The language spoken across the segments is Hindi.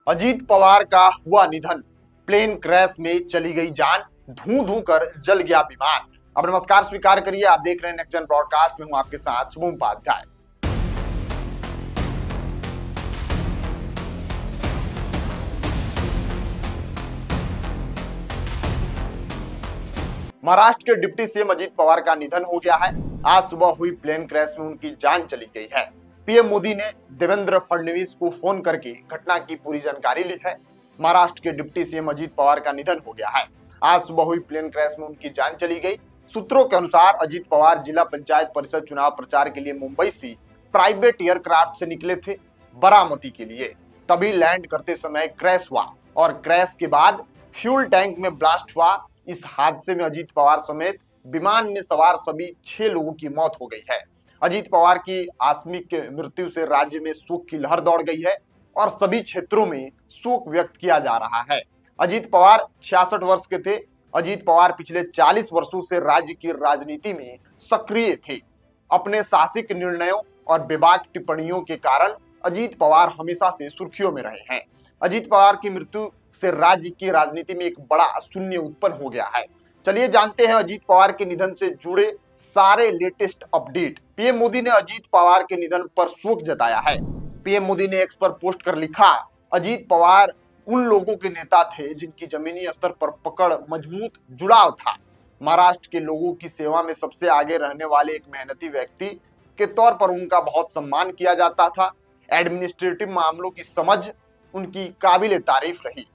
अजीत पवार का हुआ निधन, प्लेन क्रैश में चली गई जान, धू धू कर जल गया विमान। अब नमस्कार स्वीकार करिए, आप देख रहे हैं नेक्स्ट जन ब्रॉडकास्ट में हूं आपके साथ शुभम उपाध्याय। महाराष्ट्र के डिप्टी सीएम अजीत पवार का निधन हो गया है। आज सुबह हुई प्लेन क्रैश में उनकी जान चली गई है। पीएम मोदी ने देवेंद्र फडणवीस को फोन करके घटना की पूरी जानकारी ली है। महाराष्ट्र के डिप्टी सीएम अजीत पवार का निधन हो गया है। आज सुबह हुई प्लेन क्रैश में उनकी जान चली गई। सूत्रों के अनुसार अजीत पवार जिला पंचायत परिषद चुनाव प्रचार के लिए मुंबई से प्राइवेट एयरक्राफ्ट से निकले थे बारामती के लिए। तभी लैंड करते समय क्रैश हुआ और क्रैश के बाद फ्यूल टैंक में ब्लास्ट हुआ। इस हादसे में अजीत पवार समेत विमान में सवार सभी 6 लोगों की मौत हो गई है। अजीत पवार की आकस्मिक मृत्यु से राज्य में शोक की लहर दौड़ गई है और सभी क्षेत्रों में शोक व्यक्त किया जा रहा है। अजीत पवार 66 वर्ष के थे। अजीत पवार पिछले 40 वर्षों से राज्य की राजनीति में सक्रिय थे। अपने साहसिक निर्णयों और बेबाक टिप्पणियों के कारण अजीत पवार हमेशा से सुर्खियों में रहे हैं। अजीत पवार की मृत्यु से राज्य की राजनीति में एक बड़ा शून्य उत्पन्न हो गया है। चलिए जानते हैं अजीत पवार के निधन से जुड़े सारे लेटेस्ट अपडेट। पीएम मोदी ने अजीत पवार के निधन पर शोक जताया है। पीएम मोदी ने एक्स पर पोस्ट कर लिखा, अजीत पवार उन लोगों के नेता थे जिनकी जमीनी स्तर पर पकड़, मजबूत जुड़ाव था। महाराष्ट्र के लोगों की सेवा में सबसे आगे रहने वाले एक मेहनती व्यक्ति के तौर पर उनका बहुत सम्मान किया जाता था। एडमिनिस्ट्रेटिव मामलों की समझ उनकी काबिले तारीफ रही।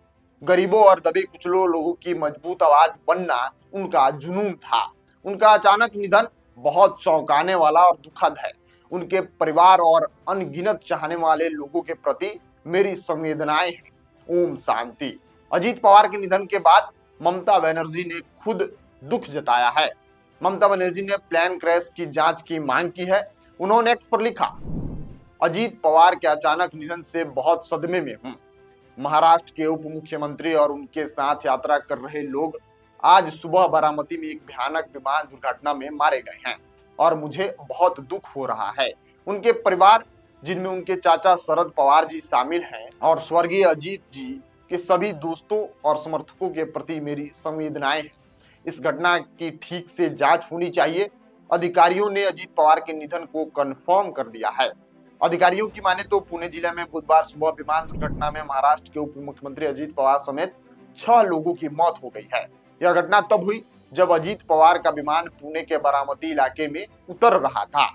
गरीबों और दबे कुचलों लोगों की मजबूत आवाज बनना उनका जुनून था। उनका अचानक निधन बहुत चौंकाने वाला और दुखद है। उनके परिवार और अनगिनत चाहने वाले लोगों के प्रति मेरी संवेदनाएं हैं। ओम शांति। अजीत पवार के निधन के बाद ममता बनर्जी ने खुद दुख जताया है। ममता बनर्जी ने प्लेन क्रैश की जांच की मांग की है। उन्होंने एक्स पर लिखा, अजीत पवार के अचानक निधन से बहुत सदमे में हूं। महाराष्ट्र के उप मुख्यमंत्री और उनके साथ यात्रा कर रहे लोग आज सुबह बारामती में एक भयानक विमान दुर्घटना में मारे गए हैं और मुझे बहुत दुख हो रहा है। उनके परिवार, जिनमें उनके चाचा शरद पवार जी शामिल हैं, और स्वर्गीय अजीत जी के सभी दोस्तों और समर्थकों के प्रति मेरी संवेदनाएं हैं। इस घटना की ठीक से जांच होनी चाहिए। अधिकारियों ने अजीत पवार के निधन को कंफर्म कर दिया है। अधिकारियों की माने तो पुणे जिले में बुधवार सुबह विमान दुर्घटना में महाराष्ट्र के उप मुख्यमंत्री अजीत पवार समेत 6 लोगों की मौत हो गई है। यह घटना तब हुई जब अजीत पवार का विमान पुणे के बारामती इलाके में उतर रहा था।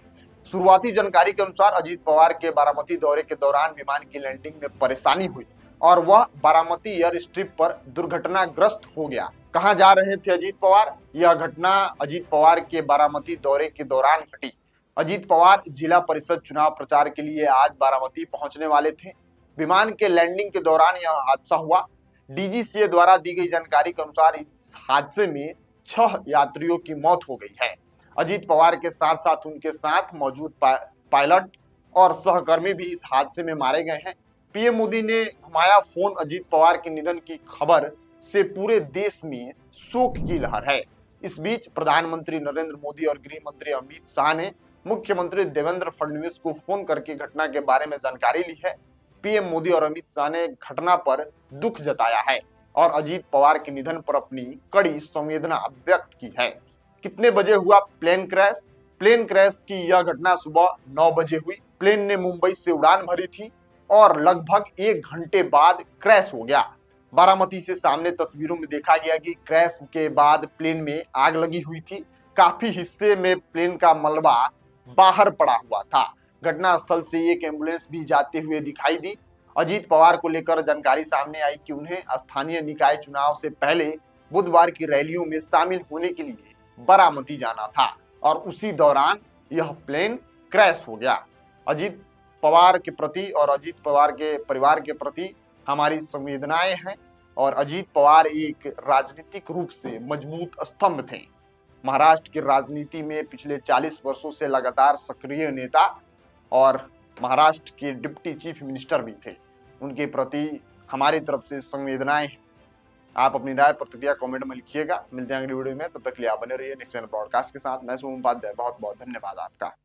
शुरुआती जानकारी के अनुसार अजीत पवार के बारामती दौरे के दौरान विमान की लैंडिंग में परेशानी हुई और वह बारामती एयर स्ट्रिप पर दुर्घटनाग्रस्त हो गया। कहां जा रहे थे अजीत पवार? यह घटना अजीत पवार के बारामती दौरे के दौरान घटी। अजीत पवार जिला परिषद चुनाव प्रचार के लिए आज बारामती पहुंचने वाले थे। विमान के लैंडिंग के दौरान यह हादसा हुआ। डीजीसीए द्वारा दी गई जानकारी के अनुसार इस हादसे में 6 यात्रियों की मौत हो गई है। अजीत पवार के साथ साथ उनके साथ मौजूद पायलट और सहकर्मी भी इस हादसे में मारे गए हैं। पीएम मोदी ने घुमाया फोन। अजीत पवार के निधन की खबर से पूरे देश में शोक की लहर है। इस बीच प्रधानमंत्री नरेंद्र मोदी और गृह मंत्री अमित शाह ने मुख्यमंत्री देवेंद्र फडणवीस को फोन करके घटना के बारे में जानकारी ली है। पीएम मोदी और अमित शाह ने घटना पर दुख जताया है और अजीत पवार के निधन पर अपनी कड़ी संवेदना व्यक्त की है। कितने बजे हुआ प्लेन क्रैश? प्लेन क्रैश की यह घटना सुबह 9 बजे हुई। प्लेन ने मुंबई से उड़ान भरी थी और लगभग 1 घंटे बाद क्रैश हो गया। बारामती से सामने तस्वीरों में देखा गया कि क्रैश के बाद प्लेन में आग लगी हुई थी। काफी हिस्से में प्लेन का मलबा बाहर पड़ा हुआ था। घटना स्थल से एक एम्बुलेंस भी जाते हुए दिखाई दी। अजीत पवार को लेकर जानकारी सामने आई कि उन्हें स्थानीय निकाय चुनाव से पहले बुधवार की रैलियों में शामिल होने के लिए बारामती जाना था और उसी दौरान यह प्लेन क्रैश हो गया। अजीत पवार के प्रति और अजीत पवार के परिवार के प्रति हमारी संवेदनाएं हैं और अजीत पवार एक राजनीतिक रूप से मजबूत स्तंभ थे। महाराष्ट्र की राजनीति में पिछले 40 वर्षों से लगातार सक्रिय नेता और महाराष्ट्र के डिप्टी चीफ मिनिस्टर भी थे। उनके प्रति हमारी तरफ से संवेदनाएं हैं। आप अपनी राय प्रतिक्रिया कमेंट में लिखिएगा। मिलते हैं अगली वीडियो में, तब तक के लिए आप बने रहिए नेक्स्ट चैनल ब्रॉडकास्ट के साथ। मैं शुभम उपाध्याय, बहुत बहुत धन्यवाद आपका।